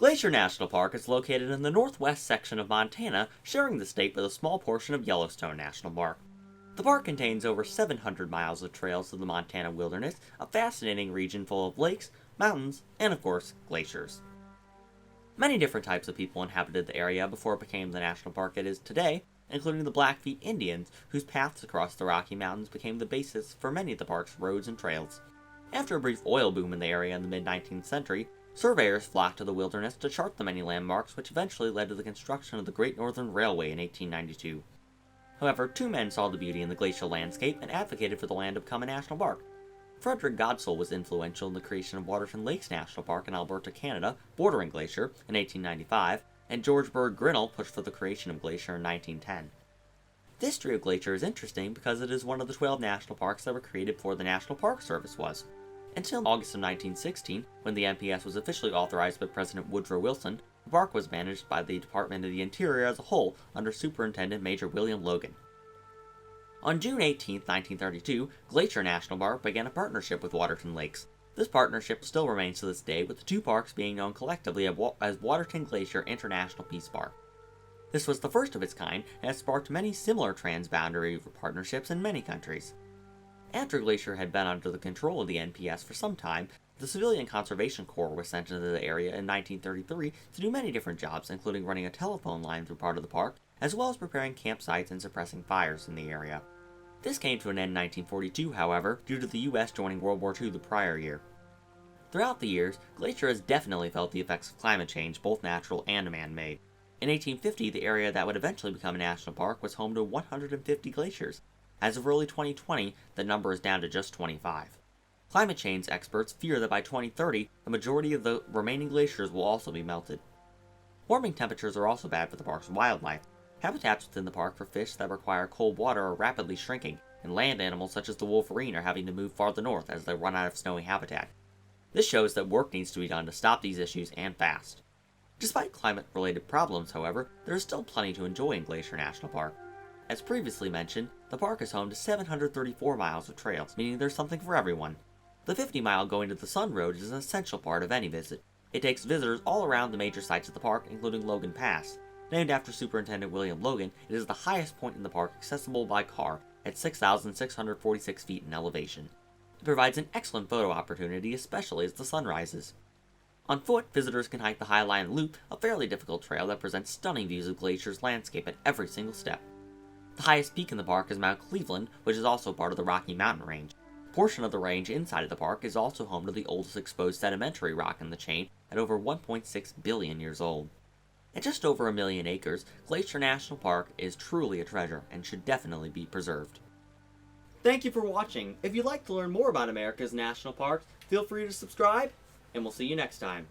Glacier National Park is located in the northwest section of Montana, sharing the state with a small portion of Yellowstone National Park. The park contains over 700 miles of trails through the Montana wilderness, a fascinating region full of lakes, mountains, and of course, glaciers. Many different types of people inhabited the area before it became the national park it is today, including the Blackfeet Indians, whose paths across the Rocky Mountains became the basis for many of the park's roads and trails. After a brief oil boom in the area in the mid-19th century, surveyors flocked to the wilderness to chart the many landmarks which eventually led to the construction of the Great Northern Railway in 1892. However, two men saw the beauty in the glacial landscape and advocated for the land to become a national park. Frederick Godsoll was influential in the creation of Waterton Lakes National Park in Alberta, Canada, bordering Glacier, in 1895, and George Bird Grinnell pushed for the creation of Glacier in 1910. The history of Glacier is interesting because it is one of the 12 national parks that were created before the National Park Service was. Until August of 1916, when the NPS was officially authorized by President Woodrow Wilson, the park was managed by the Department of the Interior as a whole under Superintendent Major William Logan. On June 18, 1932, Glacier National Park began a partnership with Waterton Lakes. This partnership still remains to this day, with the two parks being known collectively as Waterton Glacier International Peace Park. This was the first of its kind and has sparked many similar transboundary partnerships in many countries. After Glacier had been under the control of the NPS for some time, the Civilian Conservation Corps was sent into the area in 1933 to do many different jobs, including running a telephone line through part of the park, as well as preparing campsites and suppressing fires in the area. This came to an end in 1942, however, due to the US joining World War II the prior year. Throughout the years, Glacier has definitely felt the effects of climate change, both natural and man-made. In 1850, the area that would eventually become a national park was home to 150 glaciers. As of early 2020, the number is down to just 25. Climate change experts fear that by 2030, the majority of the remaining glaciers will also be melted. Warming temperatures are also bad for the park's wildlife. Habitats within the park for fish that require cold water are rapidly shrinking, and land animals such as the wolverine are having to move farther north as they run out of snowy habitat. This shows that work needs to be done to stop these issues, and fast. Despite climate-related problems, however, there is still plenty to enjoy in Glacier National Park. As previously mentioned, the park is home to 734 miles of trails, meaning there's something for everyone. The 50-mile Going to the Sun Road is an essential part of any visit. It takes visitors all around the major sites of the park, including Logan Pass. Named after Superintendent William Logan, it is the highest point in the park accessible by car, at 6,646 feet in elevation. It provides an excellent photo opportunity, especially as the sun rises. On foot, visitors can hike the Highline Loop, a fairly difficult trail that presents stunning views of Glacier's landscape at every single step. The highest peak in the park is Mount Cleveland, which is also part of the Rocky Mountain Range. A portion of the range inside of the park is also home to the oldest exposed sedimentary rock in the chain at over 1.6 billion years old. At just over 1 million acres, Glacier National Park is truly a treasure and should definitely be preserved. Thank you for watching. If you'd like to learn more about America's national parks, feel free to subscribe, and we'll see you next time.